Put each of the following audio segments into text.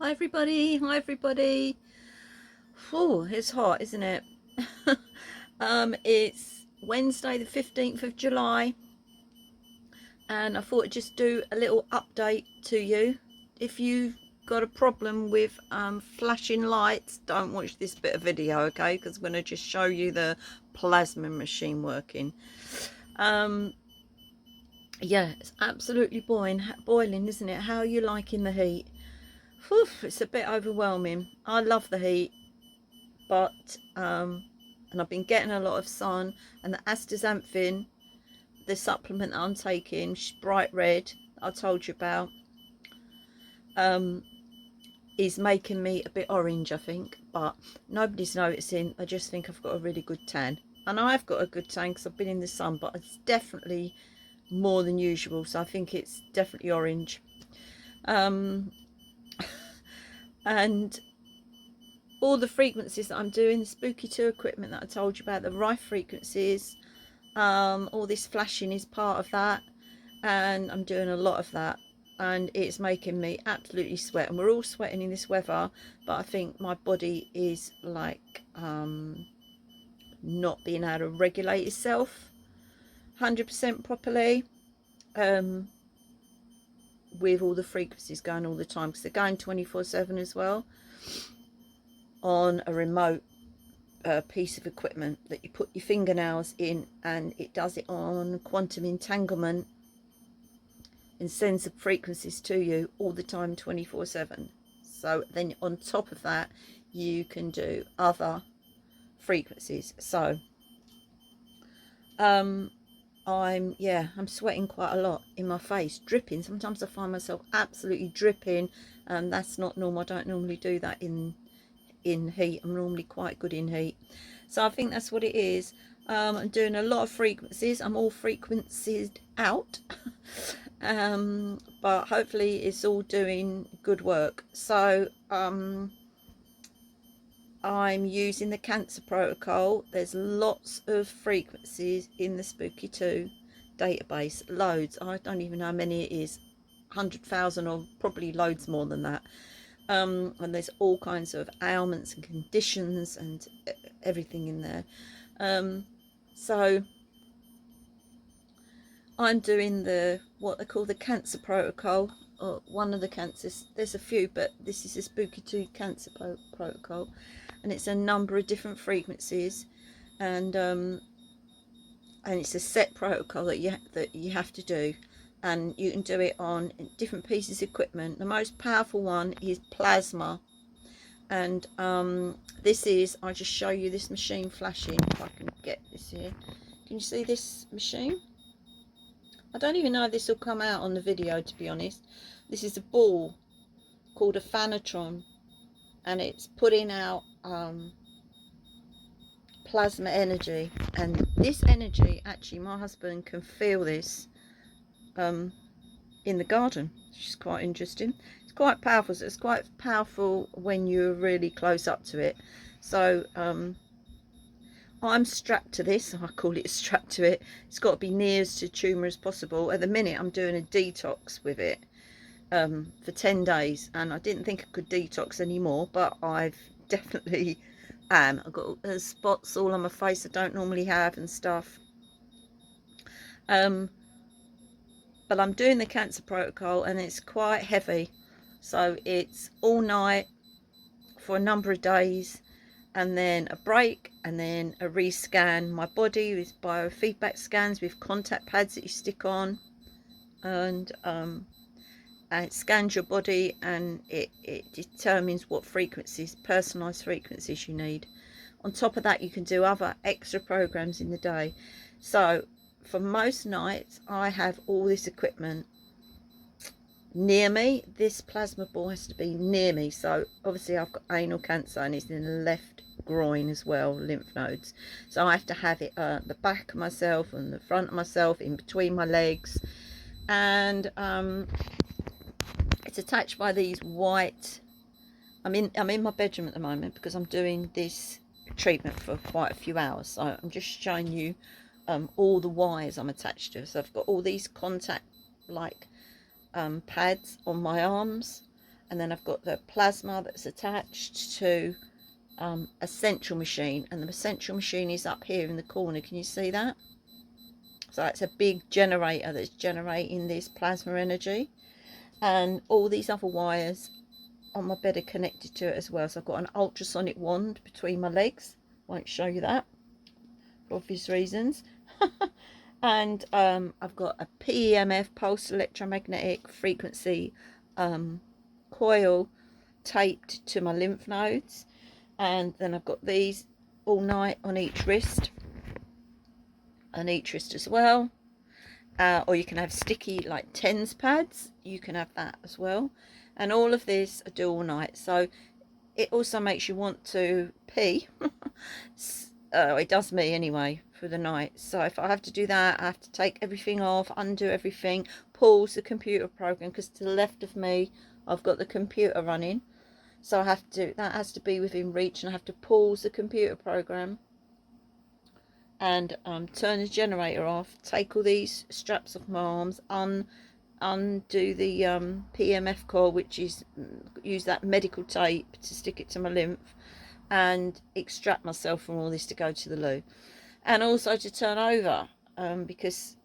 Hi everybody, hi everybody. Oh, it's hot, isn't it? It's Wednesday the 15th of July and I thought I'd just do a little update to you. If you've got a problem with flashing lights, don't watch this bit of video, okay? Because I'm going to just show you the plasma machine working. Um, yeah, it's absolutely boiling, isn't it? How are you liking the heat? Whew, it's a bit overwhelming. I love the heat, but and I've been getting a lot of sun, and the astaxanthin, the supplement that I'm taking, bright red, I told you about, um, is making me a bit orange, I think, but nobody's noticing. I just think I've got a really good tan, and I've got a good tan because I've been in the sun, but it's definitely more than usual, so I think it's definitely orange. um, and all the frequencies that I'm doing, the Spooky 2 equipment that I told you about, the Rife frequencies, all this flashing is part of that, and I'm doing a lot of that, and it's making me absolutely sweat, and we're all sweating in this weather, but I think my body is like not being able to regulate itself 100% properly, um, with all the frequencies going all the time, because they're going 24/7 as well on a remote piece of equipment that you put your fingernails in, and it does it on quantum entanglement and sends the frequencies to you all the time, 24/7. So then on top of that you can do other frequencies. So I'm sweating quite a lot in my face, dripping. Sometimes I find myself absolutely dripping, and that's not normal. I don't normally do that in heat. I'm normally quite good in heat, so I think that's what it is. I'm doing a lot of frequencies. I'm all frequencies out. But hopefully it's all doing good work. So I'm using the cancer protocol. There's lots of frequencies in the Spooky 2 database, loads. I don't even know how many it is, 100,000 or probably loads more than that. And there's all kinds of ailments and conditions and everything in there. So I'm doing what they call the cancer protocol, or one of the cancers. There's a few, but this is the Spooky 2 cancer protocol, and it's a number of different frequencies, and it's a set protocol that you have to do, and you can do it on different pieces of equipment. The most powerful one is plasma, and this is, I'll just show you this machine flashing if I can get this here. Can you see this machine? I don't even know if this will come out on the video, to be honest. This is a ball called a Phanatron, and it's putting out plasma energy, and this energy, actually my husband can feel this in the garden, which is quite interesting. It's quite powerful. So it's quite powerful when you're really close up to it. So I'm strapped to this. I call it strapped to it. It's got to be near as to tumour as possible. At the minute I'm doing a detox with it for 10 days, and I didn't think I could detox anymore, but I've definitely am. I've got spots all on my face I don't normally have and stuff. But I'm doing the cancer protocol, and it's quite heavy, so it's all night for a number of days, and then a break, and then a rescan my body with biofeedback scans with contact pads that you stick on, and it scans your body, and it determines what frequencies, personalized frequencies you need. On top of that, you can do other extra programs in the day. So for most nights I have all this equipment near me. This plasma ball has to be near me. So obviously I've got anal cancer, and it's in the left groin as well, lymph nodes, so I have to have it at the back of myself and the front of myself, in between my legs, and it's attached by these white, I'm in my bedroom at the moment because I'm doing this treatment for quite a few hours, so I'm just showing you all the wires I'm attached to. So I've got all these contact like pads on my arms, and then I've got the plasma that's attached to a central machine, and the central machine is up here in the corner. Can you see that? So it's a big generator that's generating this plasma energy, and all these other wires on my bed are connected to it as well. So I've got an ultrasonic wand between my legs. Won't show you that for obvious reasons. And I've got a PEMF, pulse electromagnetic frequency coil taped to my lymph nodes, and then I've got these all night on each wrist, as well. Or you can have sticky like TENS pads, you can have that as well. And all of this I do all night, so it also makes you want to pee. It does me anyway for the night. So if I have to do that, I have to take everything off, undo everything, pause the computer program, because to the left of me I've got the computer running, so I have to, that has to be within reach, and I have to pause the computer program and turn the generator off, take all these straps off my arms, undo the PMF core, which is use that medical tape to stick it to my lymph, and extract myself from all this to go to the loo, and also to turn over, because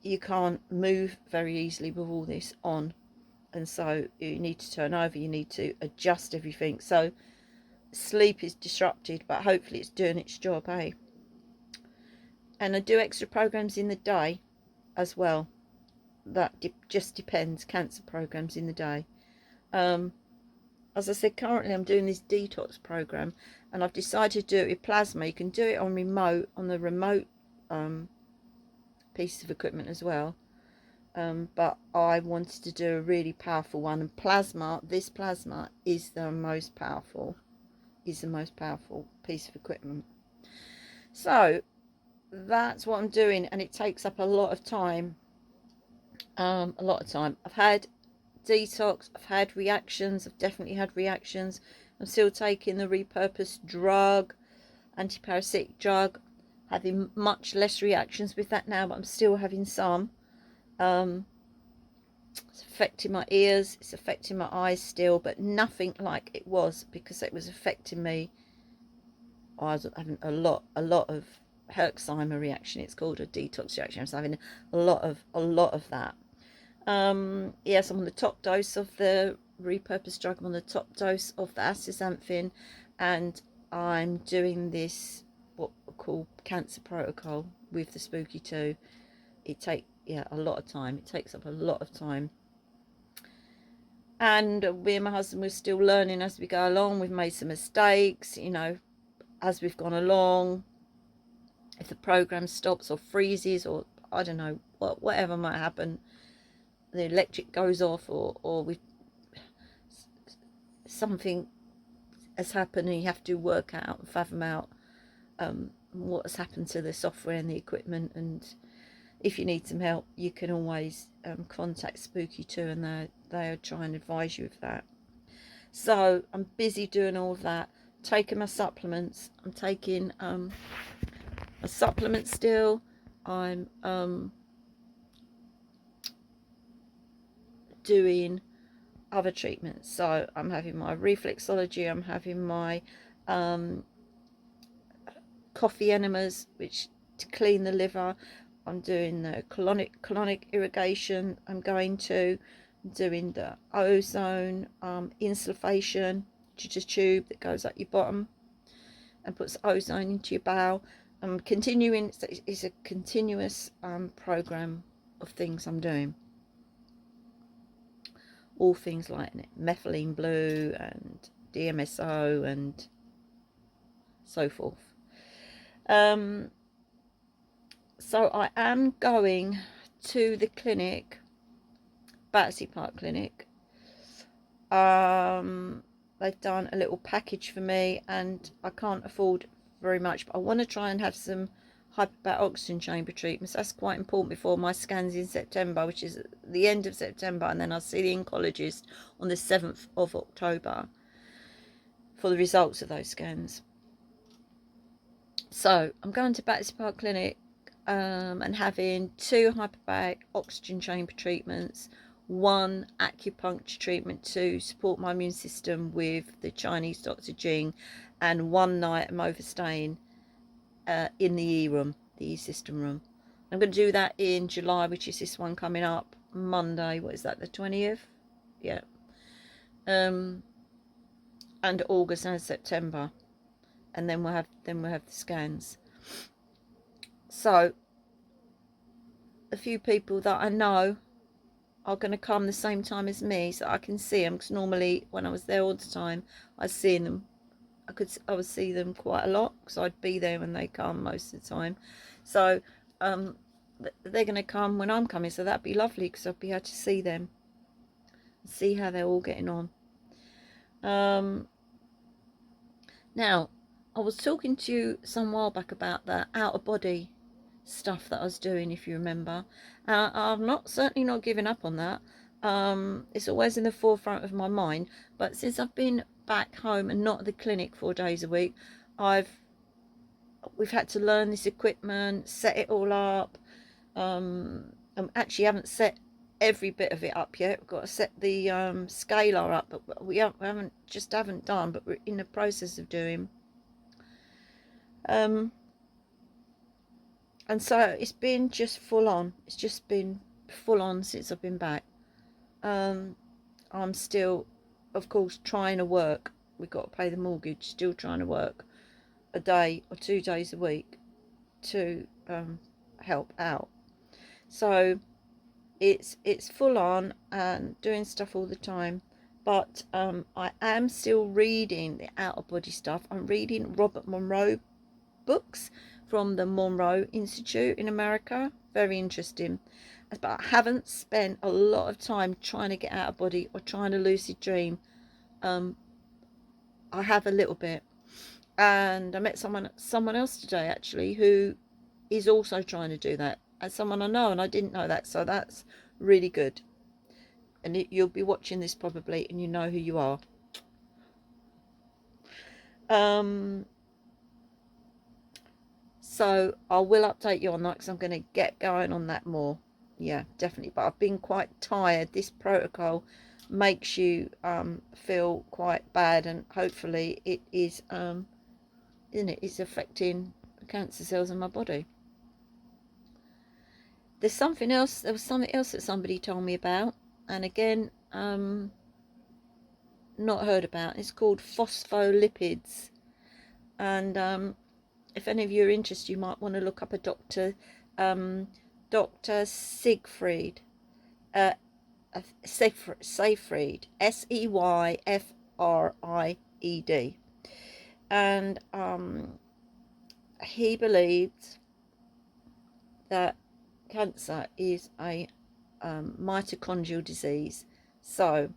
you can't move very easily with all this on, and so you need to turn over, you need to adjust everything. So sleep is disrupted, but hopefully it's doing its job, eh? And I do extra programs in the day as well. That just depends. Cancer programs in the day. As I said, currently I'm doing this detox program, and I've decided to do it with plasma. You can do it on the remote piece of equipment as well. But I wanted to do a really powerful one, and this plasma is the most powerful piece of equipment. So that's what I'm doing, and it takes up a lot of time. I've had detox, I've had reactions, I've definitely had reactions. I'm still taking the repurposed drug, antiparasitic drug, having much less reactions with that now, but I'm still having some. It's affecting my ears, it's affecting my eyes still, but nothing like it was, because it was affecting me. I was having a lot of Herxheimer reaction, it's called, a detox reaction. I was having a lot of that. Yes, I'm on the top dose of the repurposed drug, I'm on the top dose of the astaxanthin, and I'm doing this, what we call cancer protocol, with the Spooky 2. It takes a lot of time. It takes up a lot of time. And me and my husband, we're still learning as we go along. We've made some mistakes, as we've gone along. If the program stops or freezes, or I don't know, whatever might happen, the electric goes off, or something has happened, and you have to work out and fathom out what has happened to the software and the equipment. And if you need some help, you can always contact Spooky 2, and they'll try and advise you of that. So I'm busy doing all of that, taking my supplements. I'm taking a supplement still. I'm doing other treatments. So I'm having my reflexology, I'm having my coffee enemas, which to clean the liver. I'm doing the colonic irrigation. I'm doing the ozone insufflation, which is a tube that goes up your bottom and puts ozone into your bowel. I'm continuing. It's a continuous program of things I'm doing. All things like methylene blue and DMSO and so forth. So I am going to the clinic, Battersea Park Clinic. They've done a little package for me, and I can't afford very much, but I want to try and have some hyperbaric oxygen chamber treatments. That's quite important before my scans in September, which is the end of September, and then I'll see the oncologist on the 7th of October for the results of those scans. So I'm going to Battersea Park Clinic and having 2 hyperbaric oxygen chamber treatments one acupuncture treatment to support my immune system with the Chinese Dr. Jing, and one night I'm overstaying in the E room, the E system room. I'm going to do that in July, which is this one coming up Monday. What is that, the 20th? Yeah. And August and September, and then we'll have the scans. So a few people that I know are going to come the same time as me, so I can see them, because normally when I was there all the time, I see them. I would see them quite a lot, because I'd be there when they come most of the time. So they're going to come when I'm coming, so that'd be lovely, because I'd be able to see them, see how they're all getting on. Now, I was talking to you some while back about the out of body stuff that I was doing, if you remember. I'm certainly not giving up on that. It's always in the forefront of my mind, but since I've been back home and not at the clinic 4 days a week, we've had to learn this equipment, set it all up. I actually haven't set every bit of it up yet. We've got to set the scalar up, but we haven't done, but we're in the process of doing. And so it's been just full on. It's just been full on since I've been back. I'm still, of course, trying to work. We've got to pay the mortgage. Still trying to work a day or 2 days a week to help out. So it's full on and doing stuff all the time. But I am still reading the out of body stuff. I'm reading Robert Monroe books from the Monroe Institute in America. Very interesting. But I haven't spent a lot of time trying to get out of body or trying to lucid dream. I have a little bit, and I met someone else today actually who is also trying to do that, and someone I know, and I didn't know that, so that's really good. And you'll be watching this probably, and you know who you are. So I will update you on that, because I'm going to get going on that more. Yeah, definitely. But I've been quite tired. This protocol makes you feel quite bad, and hopefully it is it's affecting the cancer cells in my body. There was something else that somebody told me about, and again, not heard about. It's called phospholipids, and if any of you are interested, you might want to look up a Dr. Siegfried, Seyfried, Seyfried, and he believed that cancer is a mitochondrial disease. So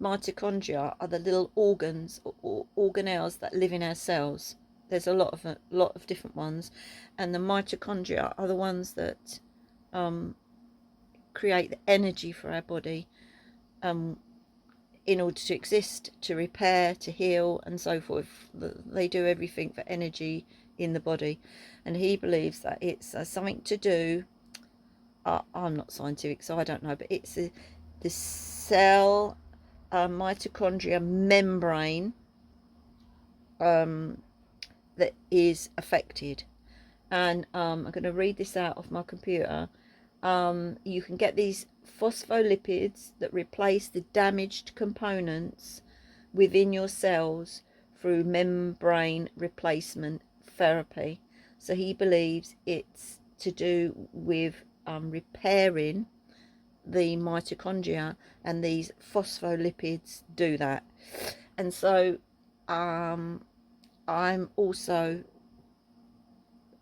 mitochondria are the little organs or organelles that live in our cells. There's a lot of different ones, and the mitochondria are the ones that create the energy for our body, in order to exist, to repair, to heal, and so forth. They do everything for energy in the body, and he believes that it's something to do. I'm not scientific, so I don't know, but it's the cell mitochondria membrane that is affected. And I'm going to read this out of my computer. You can get these phospholipids that replace the damaged components within your cells through membrane replacement therapy. So he believes it's to do with repairing the mitochondria, and these phospholipids do that. And so I'm also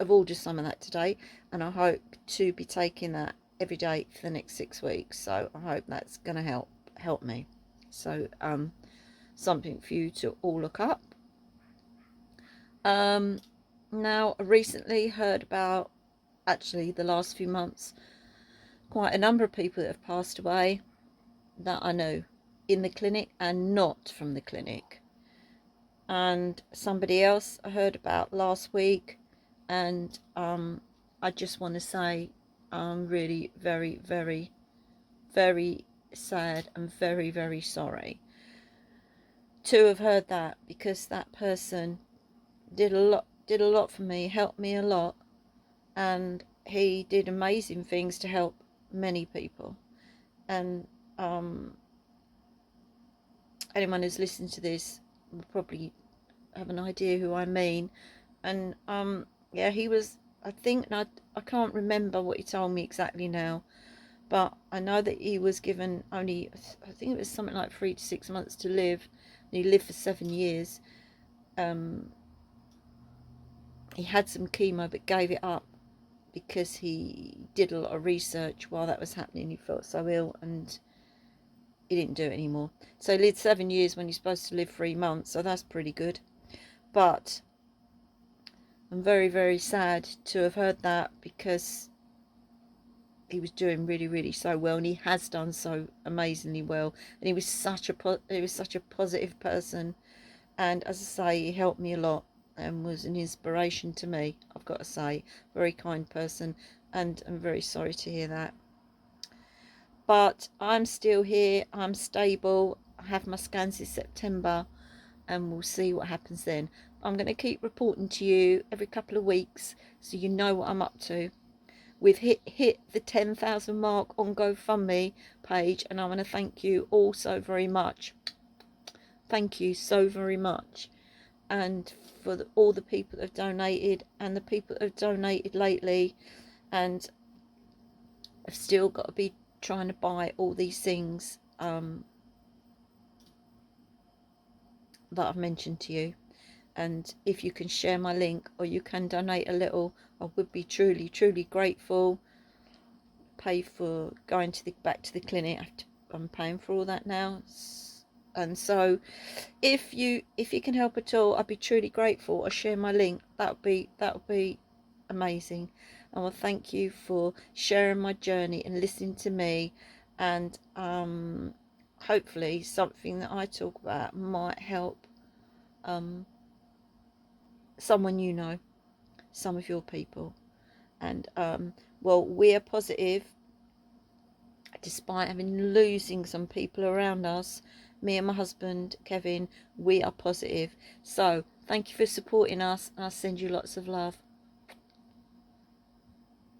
I've ordered some of that today, and I hope to be taking that every day for the next 6 weeks. So I hope that's going to help me. So something for you to all look up. Now, I recently heard about, actually the last few months, quite a number of people that have passed away that I know, in the clinic and not from the clinic. And somebody else I heard about last week, and I just want to say I'm really very, very, very sad and very, very sorry to have heard that, because that person did a lot for me, helped me a lot, and he did amazing things to help many people. And anyone who's listened to this will probably have an idea who I mean. And yeah, he was, I think, I can't remember what he told me exactly now, but I know that he was given only, I think it was something like 3 to 6 months to live, and he lived for 7 years. He had some chemo but gave it up because he did a lot of research while that was happening. He felt so ill and he didn't do it anymore. So he lived 7 years when he's supposed to live 3 months, so that's pretty good. But I'm very, very sad to have heard that, because he was doing really, really so well, and he has done so amazingly well. And he was such a positive person, and as I say, he helped me a lot and was an inspiration to me. I've got to say, very kind person, and I'm very sorry to hear that. But I'm still here. I'm stable. I have my scans this September, and we'll see what happens then. I'm going to keep reporting to you every couple of weeks so you know what I'm up to. We've hit the 10,000 mark on GoFundMe page, and I want to thank you all so very much. Thank you so very much. And for all the people that have donated, and the people that have donated lately, and I've still got to be trying to buy all these things that I've mentioned to you. And if you can share my link, or you can donate a little, I would be truly, truly grateful. Pay for going to back to the clinic. I'm paying for all that now, and so if you can help at all, I'd be truly grateful. Or share my link. That would be amazing. I want to thank you for sharing my journey and listening to me, and hopefully something that I talk about might help someone you know, some of your people. And well, we are positive, despite having losing some people around us. Me and my husband Kevin, we are positive. So thank you for supporting us, and I'll send you lots of love.